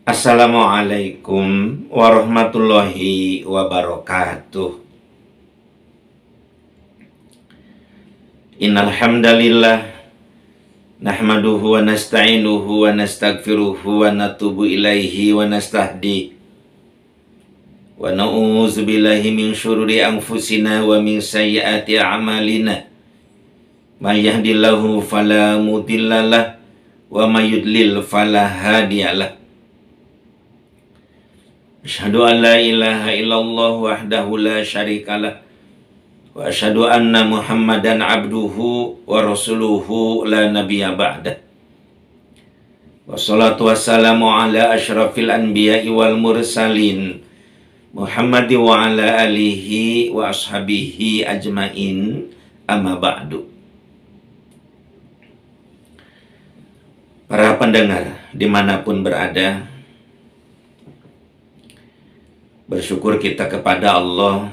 Assalamualaikum warahmatullahi wabarakatuh. Innal hamdalillah nahmaduhu wa nasta'inuhu wa nastaghfiruhu wa natubu ilaihi wa nastahdi wa na'udzu billahi min syururi anfusina wa min sayyiati a'malina. May yahdihillahu fala mudhillalah wa may yudlil fala hadiyalah. Asyhadu an la ilaha illallah wahdahu la syarikalah wa asyhadu anna Muhammadan abduhu wa rasuluhu la nabiyya ba'dah. Wassalatu wassalamu ala asyrafil anbiya'i wal mursalin Muhammad wa ala alihi wa ashabihi ajmain, amma ba'du. Para pendengar dimanapun berada, bersyukur kita kepada Allah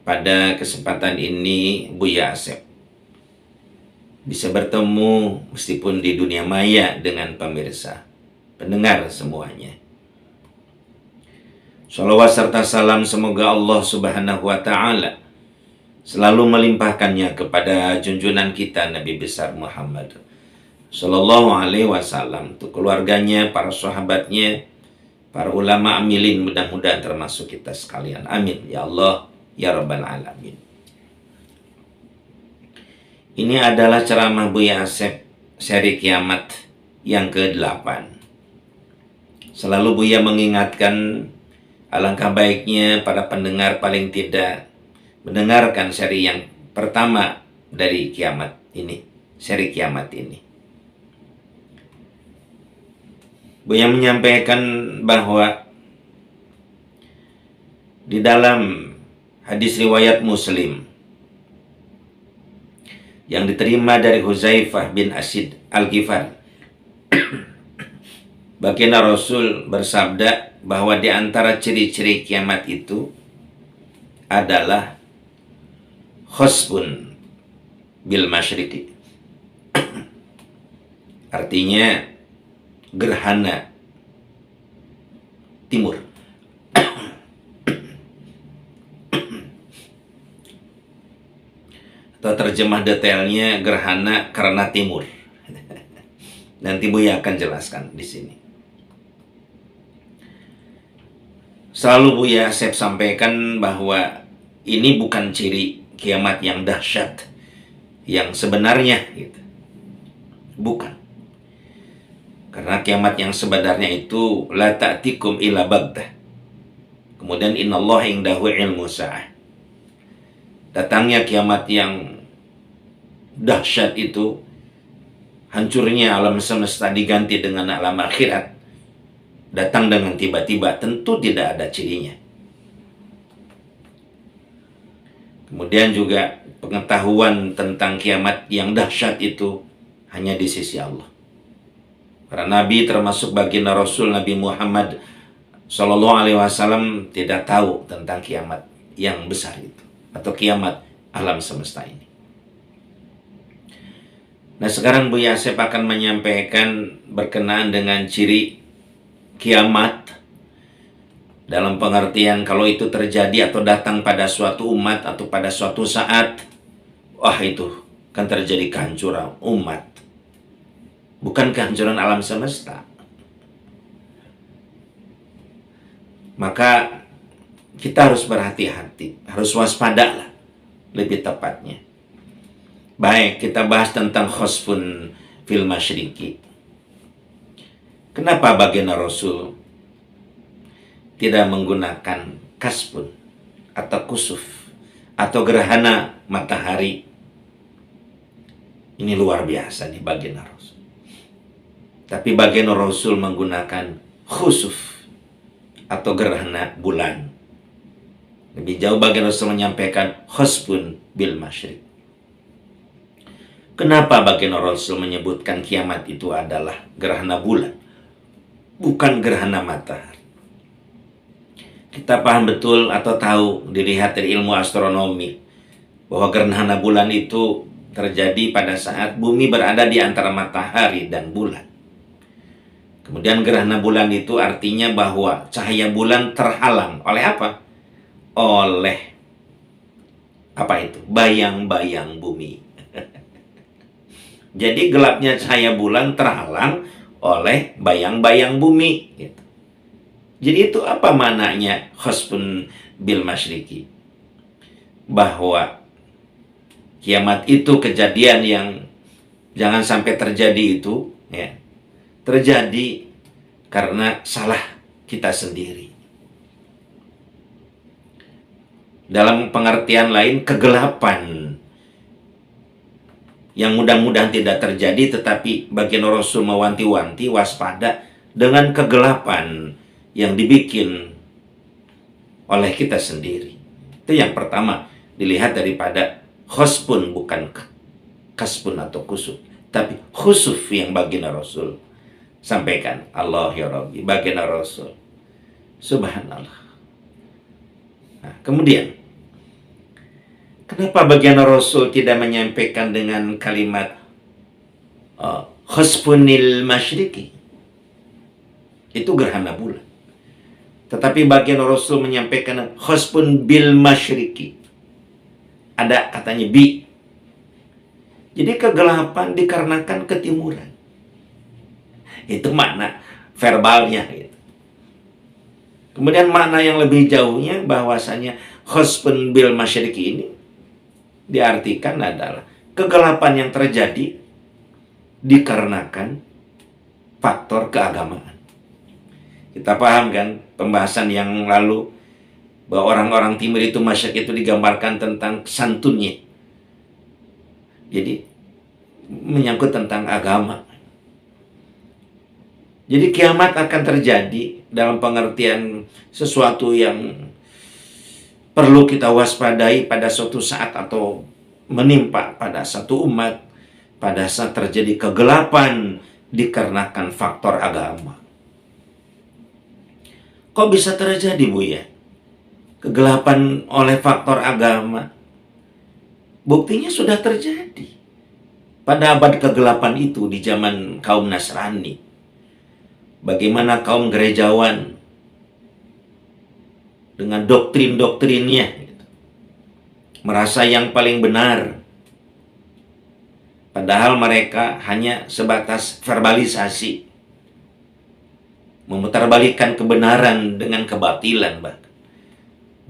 pada kesempatan ini Buya Asep bisa bertemu meskipun di dunia maya dengan pemirsa, pendengar semuanya. Shalawat serta salam semoga Allah Subhanahu wa Ta'ala selalu melimpahkannya kepada junjungan kita Nabi besar Muhammad Sallallahu Alaihi Wasallam, untuk keluarganya, para sahabatnya, para ulama amilin, mudah-mudahan termasuk kita sekalian. Amin ya Allah ya Rabbal Alamin. Ini adalah ceramah Buya Asep seri Kiamat yang ke-8. Selalu Buya mengingatkan, alangkah baiknya para pendengar paling tidak mendengarkan seri yang pertama dari Kiamat ini, seri Kiamat ini. Buya menyampaikan bahwa di dalam hadis riwayat Muslim yang diterima dari Huzaifah bin Asid Al-Ghifari, baginda Rasul bersabda bahwa di antara ciri-ciri kiamat itu adalah khosbun bil masyriqi, artinya gerhana timur. Atau terjemah detailnya gerhana karena timur. Nanti Buya akan jelaskan di sini. Selalu Buya Asep sampaikan bahwa ini bukan ciri kiamat yang dahsyat, yang sebenarnya gitu. Bukan. Karena kiamat yang sebenarnya itu la ta'tikum illa baghtah. Kemudian innallaha indahu ilmu sa'ah. Datangnya kiamat yang dahsyat itu, hancurnya alam semesta diganti dengan alam akhirat, datang dengan tiba-tiba, tentu tidak ada cirinya. Kemudian juga pengetahuan tentang kiamat yang dahsyat itu hanya di sisi Allah. Para nabi termasuk baginda Rasul Nabi Muhammad Sallallahu Alaihi Wasallam tidak tahu tentang kiamat yang besar itu, atau kiamat alam semesta ini. Nah, sekarang Buya Asep akan menyampaikan berkenaan dengan ciri kiamat dalam pengertian kalau itu terjadi atau datang pada suatu umat atau pada suatu saat, wah itu kan terjadi kehancuran umat, bukan kehancuran alam semesta. Maka kita harus berhati-hati, harus waspada lah, lebih tepatnya. Baik, kita bahas tentang khosfun fil masyriqi. Kenapa baginda Rasul tidak menggunakan kasfun atau kusuf atau gerhana matahari? Ini luar biasa nih baginda Rasul. Tapi baginda Rasul menggunakan khusuf atau gerhana bulan. Lebih jauh baginda Rasul menyampaikan khosfun bil masyriq. Kenapa baginda Rasul menyebutkan kiamat itu adalah gerhana bulan, bukan gerhana matahari? Kita paham betul atau tahu, dilihat dari ilmu astronomi, bahwa gerhana bulan itu terjadi pada saat bumi berada di antara matahari dan bulan. Kemudian gerhana bulan itu artinya bahwa cahaya bulan terhalang oleh apa? Oleh apa itu? Bayang-bayang bumi. Jadi gelapnya cahaya bulan terhalang oleh bayang-bayang bumi. Gitu. Jadi itu apa maknanya khasfun bil masyriqi? Bahwa kiamat itu kejadian yang jangan sampai terjadi itu, ya, terjadi karena salah kita sendiri. Dalam pengertian lain, kegelapan yang mudah-mudahan tidak terjadi, tetapi baginda Rasul mewanti-wanti waspada dengan kegelapan yang dibikin oleh kita sendiri. Itu yang pertama dilihat daripada khasfun, bukan kasfun atau kusuf, tapi khusuf yang baginda Rasul sampaikan. Allah ya Rabbi, baginda Rasul, subhanallah. Nah, kemudian kenapa baginda Rasul tidak menyampaikan dengan kalimat khasfunil masyriqi? Itu gerhana bulan. Tetapi baginda Rasul menyampaikan khasfun bil masyriqi. Ada katanya bi. Jadi kegelapan dikarenakan ketimuran. Itu makna verbalnya gitu. Kemudian makna yang lebih jauhnya bahwasanya khasfun bil masyriqi ini diartikan adalah kegelapan yang terjadi dikarenakan faktor keagamaan. Kita paham kan pembahasan yang lalu bahwa orang-orang timur itu, masyarakat itu digambarkan tentang santunnya. Jadi menyangkut tentang agama. Jadi kiamat akan terjadi dalam pengertian sesuatu yang perlu kita waspadai pada suatu saat atau menimpa pada satu umat pada saat terjadi kegelapan dikarenakan faktor agama. Kok bisa terjadi, Bu ya? Kegelapan oleh faktor agama. Buktinya sudah terjadi. Pada abad kegelapan itu di zaman kaum Nasrani. Bagaimana kaum gerejawan dengan doktrin-doktrinnya gitu, merasa yang paling benar. Padahal mereka hanya sebatas verbalisasi, memutarbalikkan kebenaran dengan kebatilan, bahkan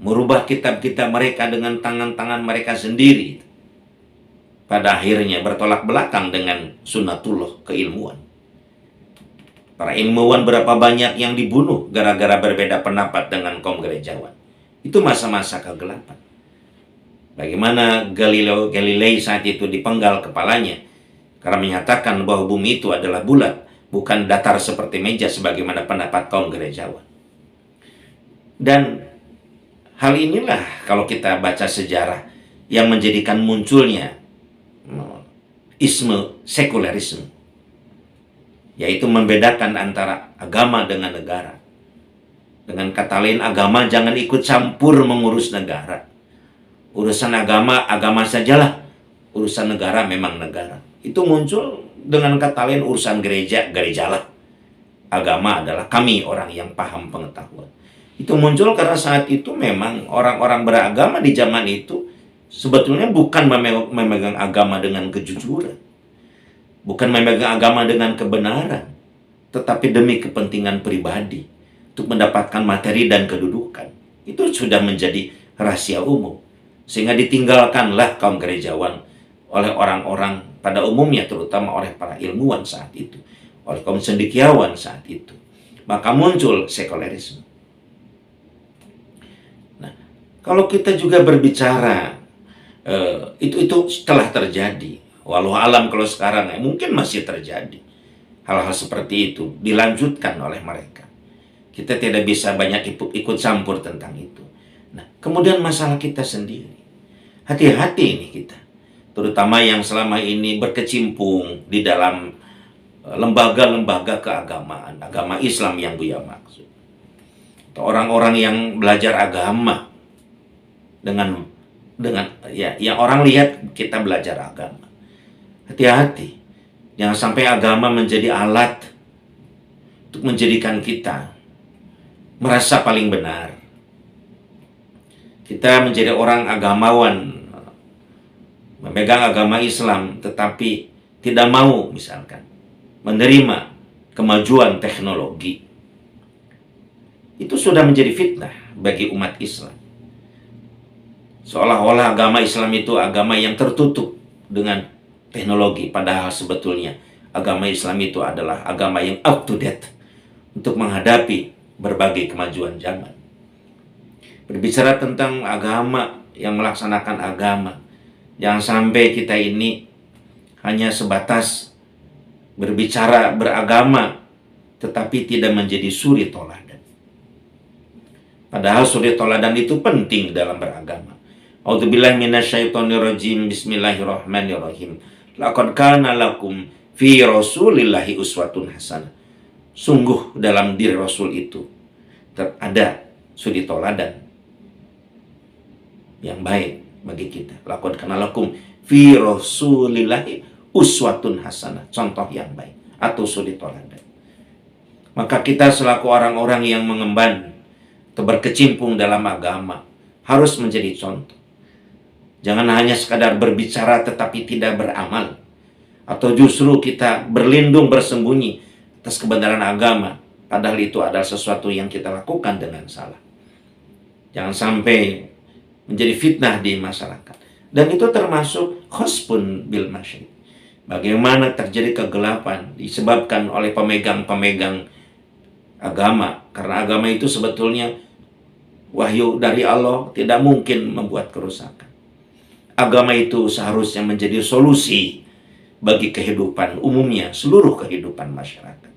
merubah kitab-kitab mereka dengan tangan-tangan mereka sendiri. Pada akhirnya bertolak belakang dengan sunnatullah, keilmuan. Para ilmuwan berapa banyak yang dibunuh gara-gara berbeda pendapat dengan kaum gerejawan. Itu masa-masa kegelapan. Bagaimana Galileo Galilei saat itu dipenggal kepalanya karena menyatakan bahwa bumi itu adalah bulat, bukan datar seperti meja sebagaimana pendapat kaum gerejawan. Dan hal inilah kalau kita baca sejarah yang menjadikan munculnya isme sekulerisme, yaitu membedakan antara agama dengan negara. Dengan kata lain, agama jangan ikut campur mengurus negara. Urusan agama, agama sajalah. Urusan negara memang negara. Itu muncul dengan kata lain, urusan gereja, gerejalah. Agama adalah kami orang yang paham pengetahuan. Itu muncul karena saat itu memang orang-orang beragama di zaman itu sebetulnya bukan memegang agama dengan kejujuran. Bukan memegang agama dengan kebenaran. Tetapi demi kepentingan pribadi. Untuk mendapatkan materi dan kedudukan. Itu sudah menjadi rahasia umum. Sehingga ditinggalkanlah kaum gerejawan oleh orang-orang pada umumnya, terutama oleh para ilmuwan saat itu, oleh kaum cendekiawan saat itu. Maka muncul sekulerisme. Nah, kalau kita juga berbicara itu telah terjadi. Walau alam kalau sekarang mungkin masih terjadi hal-hal seperti itu dilanjutkan oleh mereka. Kita tidak bisa banyak ikut campur tentang itu. Nah, kemudian masalah kita sendiri. Hati-hati ini kita. Terutama yang selama ini berkecimpung di dalam lembaga-lembaga keagamaan. Agama Islam yang Buya maksud. Atau orang-orang yang belajar agama. Dengan ya, yang orang lihat kita belajar agama. Hati-hati. Jangan sampai agama menjadi alat untuk menjadikan kita merasa paling benar. Kita menjadi orang agamawan, memegang agama Islam, tetapi tidak mau misalkan menerima kemajuan teknologi. Itu sudah menjadi fitnah bagi umat Islam. Seolah-olah agama Islam itu agama yang tertutup dengan teknologi, padahal sebetulnya agama Islam itu adalah agama yang up to date untuk menghadapi berbagai kemajuan zaman. Berbicara tentang agama, yang melaksanakan agama, jangan sampai kita ini hanya sebatas berbicara beragama tetapi tidak menjadi suri toladan. Padahal suri toladan itu penting dalam beragama. A'udzubillahi minasyaitonirrajim. Bismillahirrahmanirrahim. Laqad kana lakum fi rasulillahi uswatun hasanah. Sungguh dalam diri Rasul itu ada suri toladan yang baik bagi kita. Laqad kana lakum fi rasulillahi uswatun hasanah. Contoh yang baik atau suri toladan. Maka kita selaku orang-orang yang mengemban atau berkecimpung dalam agama harus menjadi contoh. Jangan hanya sekadar berbicara tetapi tidak beramal, atau justru kita berlindung bersembunyi atas kebenaran agama, padahal itu adalah sesuatu yang kita lakukan dengan salah. Jangan sampai menjadi fitnah di masyarakat. Dan itu termasuk khosbun bil masyid. Bagaimana terjadi kegelapan disebabkan oleh pemegang-pemegang agama, karena agama itu sebetulnya wahyu dari Allah, tidak mungkin membuat kerusakan. Agama itu seharusnya menjadi solusi bagi kehidupan umumnya, seluruh kehidupan masyarakat,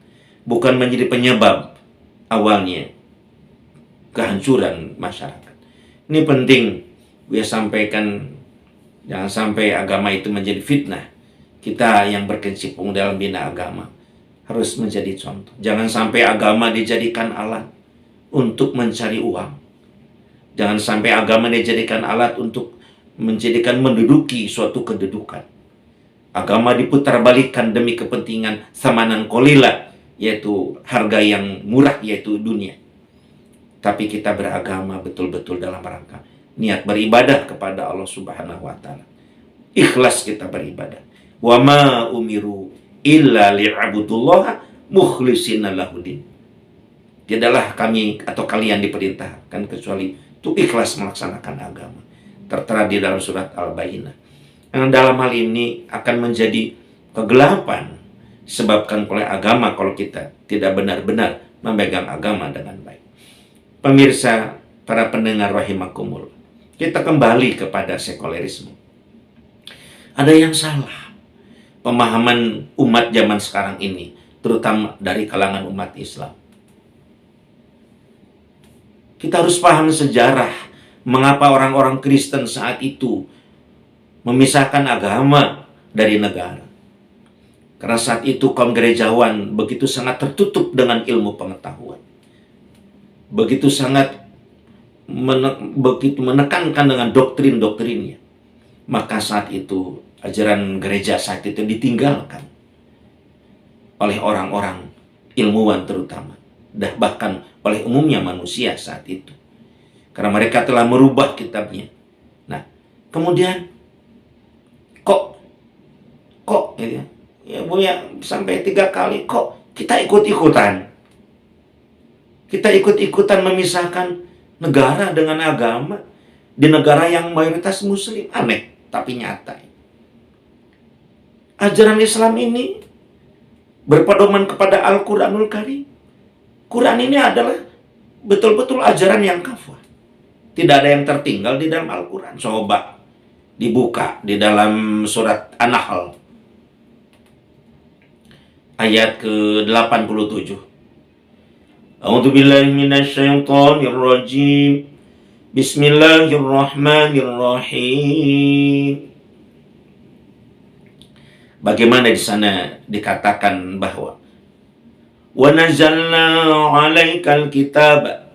bukan menjadi penyebab awalnya kehancuran masyarakat. Ini penting gue sampaikan, jangan sampai agama itu menjadi fitnah. Kita yang berkecimpung dalam bina agama harus menjadi contoh. Jangan sampai agama dijadikan alat untuk mencari uang. Jangan sampai agama dijadikan alat untuk menduduki suatu kedudukan. Agama diputarbalikkan demi kepentingan samanan kolila, yaitu harga yang murah, yaitu dunia. Tapi kita beragama betul-betul dalam rangka niat beribadah kepada Allah Subhanahu wa Ta'ala. Ikhlas kita beribadah. Wa ma umiru illa li'abudullaha mukhlishina lahudin. Tidaklah kami atau kalian diperintahkan kecuali untuk ikhlas melaksanakan agama. Tertera di dalam surat Al-Bayyinah. Yang dalam hal ini akan menjadi kegelapan disebabkan oleh agama kalau kita tidak benar-benar memegang agama dengan baik. Pemirsa, para pendengar rahimakumullah, kita kembali kepada sekulerisme. Ada yang salah pemahaman umat zaman sekarang ini, terutama dari kalangan umat Islam. Kita harus paham sejarah mengapa orang-orang Kristen saat itu memisahkan agama dari negara. Karena saat itu kaum gerejawan begitu sangat tertutup dengan ilmu pengetahuan. Begitu sangat begitu menekankan dengan doktrin-doktrinnya. Maka saat itu ajaran gereja saat itu ditinggalkan oleh orang-orang ilmuwan terutama, dan bahkan oleh umumnya manusia saat itu, karena mereka telah merubah kitabnya. Nah, kemudian kok gitu ya punya sampai 3 kali kok kita ikut-ikutan memisahkan negara dengan agama di negara yang mayoritas muslim. Aneh tapi nyata. Ajaran Islam ini berpedoman kepada Al-Quranul Karim. Quran ini adalah betul-betul ajaran yang kafah. Tidak ada yang tertinggal di dalam Al-Quran. Coba dibuka di dalam surat An-Nahl ayat ke-87. A'udzubillahi minasyaitonirrajim. Bismillahirrahmanirrahim. Bagaimana di sana dikatakan bahwa wa nazzalna 'alaikal kitaba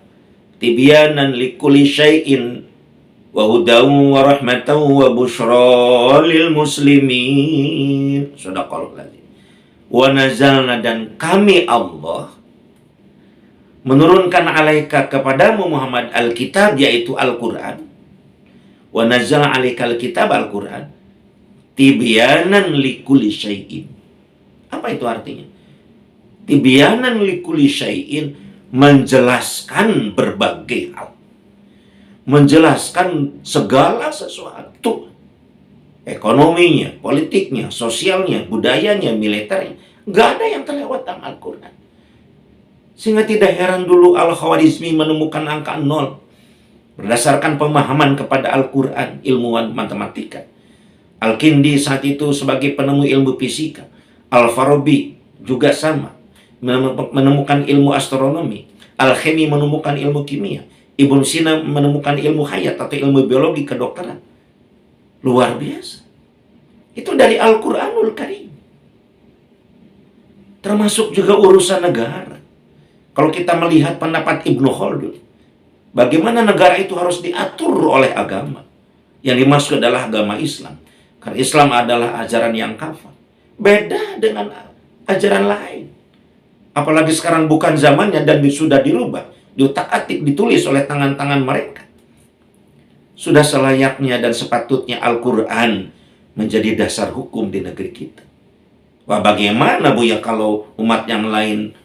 tibyanan likulli syai'in wa hudan wa rahmatan wa busyra lil muslimin. Shadaqallahu alazim. Wa nazzalna, dan kami Allah menurunkan alaika kepadamu Muhammad Alkitab, yaitu Al-Quran. Wa nazzala alaika Alkitab, Al-Quran, tibyanan likulli syai'in. Apa itu artinya? Tibyanan likulli syai'in, menjelaskan berbagai hal, menjelaskan segala sesuatu, ekonominya, politiknya, sosialnya, budayanya, militernya. Nggak ada yang terlewat dalam Al-Quran. Sehingga tidak heran dulu Al-Khawarizmi menemukan angka 0 berdasarkan pemahaman kepada Al-Quran, ilmuwan matematika. Al-Kindi saat itu sebagai penemu ilmu fisika. Al-Farabi juga sama, menemukan ilmu astronomi. Al-Khemi menemukan ilmu kimia. Ibnu Sina menemukan ilmu hayat atau ilmu biologi kedokteran. Luar biasa. Itu dari Al-Quranul Karim. Termasuk juga urusan negara. Kalau kita melihat pendapat Ibnu Khaldun, bagaimana negara itu harus diatur oleh agama. Yang dimaksud adalah agama Islam. Karena Islam adalah ajaran yang kafah. Beda dengan ajaran lain. Apalagi sekarang bukan zamannya dan sudah dirubah, diutak-atik, ditulis oleh tangan-tangan mereka. Sudah selayaknya dan sepatutnya Al-Quran menjadi dasar hukum di negeri kita. Wah, bagaimana Bu ya kalau umat yang lain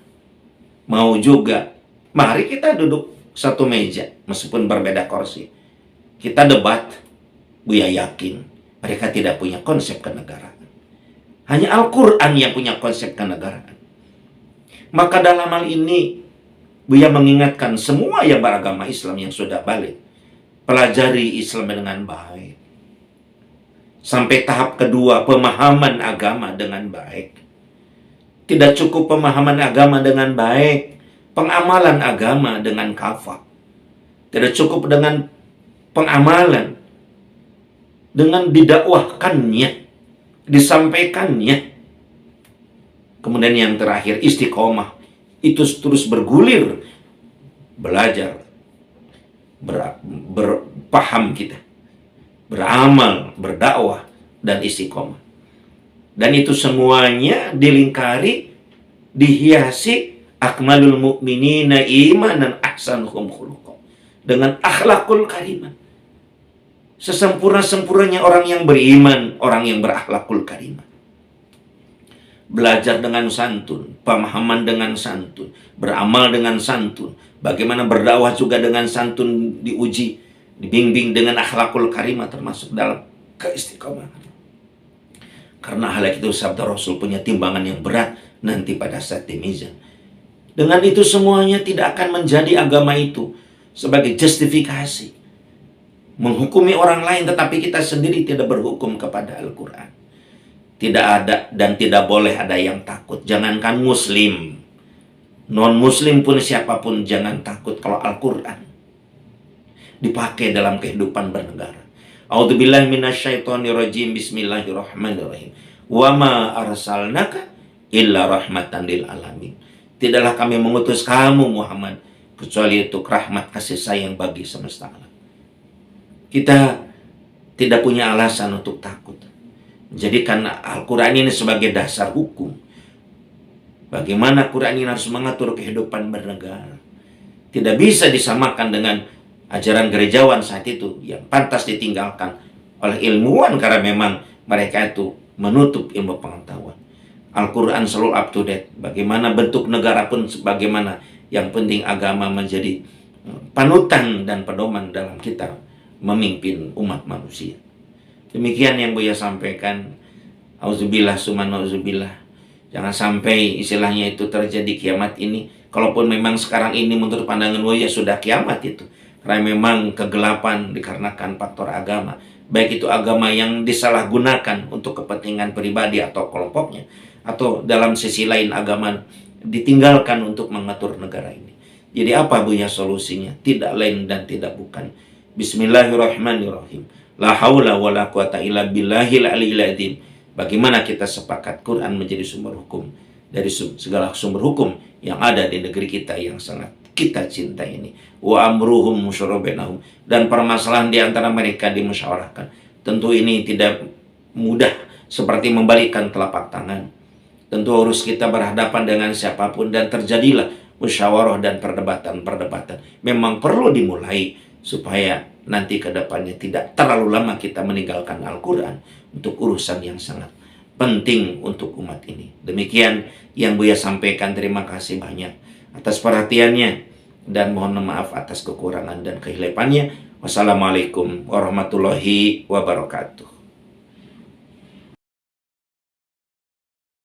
mau juga? Mari kita duduk satu meja meskipun berbeda kursi. Kita debat. Bu ya yakin mereka tidak punya konsep kenegaraan. Hanya Al-Quran yang punya konsep kenegaraan. Maka dalam hal ini Buya mengingatkan semua yang beragama Islam yang sudah balik, pelajari Islam dengan baik. Sampai tahap kedua, pemahaman agama dengan baik. Tidak cukup pemahaman agama dengan baik, pengamalan agama dengan kafah. Tidak cukup dengan pengamalan, dengan didakwahkannya, disampaikannya. Kemudian yang terakhir, istiqomah. Itu terus bergulir, belajar, berpaham kita, beramal, berdakwah, dan istiqomah. Dan itu semuanya dilingkari, dihiasi akmalul mu'minina imanan ahsanuhum khuluqa, dengan akhlakul karimah. Sesempurna-sempurnanya orang yang beriman, orang yang berakhlakul karimah. Belajar dengan santun, pemahaman dengan santun, beramal dengan santun. Bagaimana berdakwah juga dengan santun, diuji, dibimbing dengan akhlakul karimah, termasuk dalam keistiqomahan. Karena hal itu sabda Rasul punya timbangan yang berat nanti pada saat di mizan. Dengan itu semuanya tidak akan menjadi agama itu sebagai justifikasi menghukumi orang lain, tetapi kita sendiri tidak berhukum kepada Al-Quran. Tidak ada dan tidak boleh ada yang takut. Jangankan muslim, non-muslim pun siapapun jangan takut kalau Al-Quran dipakai dalam kehidupan bernegara. A'udzubillahi minasyaitonirrajim. Bismillahirrahmanirrahim. Wa ma arsalnaka illa rahmatan lil alamin. Tidaklah kami mengutus kamu Muhammad kecuali itu rahmat kasih sayang bagi semesta alam. Kita tidak punya alasan untuk takut. Jadikan Al-Quran ini sebagai dasar hukum. Bagaimana Quran ini harus mengatur kehidupan bernegara. Tidak bisa disamakan dengan ajaran gerejawan saat itu yang pantas ditinggalkan oleh ilmuwan karena memang mereka itu menutup ilmu pengetahuan. Al-Quran selalu up to date. Bagaimana bentuk negara pun sebagaimana. Yang penting agama menjadi panutan dan pedoman dalam kita memimpin umat manusia. Demikian yang Buya sampaikan. Auzubillah summa nauzubillah. Jangan sampai istilahnya itu terjadi kiamat ini. Kalaupun memang sekarang ini menurut pandangan Buya sudah kiamat itu. Karena memang kegelapan dikarenakan faktor agama. Baik itu agama yang disalahgunakan untuk kepentingan pribadi atau kelompoknya. Atau dalam sisi lain agama ditinggalkan untuk mengatur negara ini. Jadi apa Buya solusinya? Tidak lain dan tidak bukan. Bismillahirrahmanirrahim. La haula wa la quwata illa billahil aliyil azim. Bagaimana kita sepakat Quran menjadi sumber hukum dari segala sumber hukum yang ada di negeri kita yang sangat kita cintai ini. Wa amruhum musyara bainahum. Dan permasalahan di antara mereka dimusyawarahkan. Tentu ini tidak mudah seperti membalikkan telapak tangan. Tentu harus kita berhadapan dengan siapapun dan terjadilah musyawarah dan perdebatan-perdebatan memang perlu dimulai supaya nanti ke depannya tidak terlalu lama kita meninggalkan Al-Quran untuk urusan yang sangat penting untuk umat ini. Demikian yang Buya sampaikan. Terima kasih banyak atas perhatiannya dan mohon maaf atas kekurangan dan kehilafannya. Wassalamualaikum warahmatullahi wabarakatuh.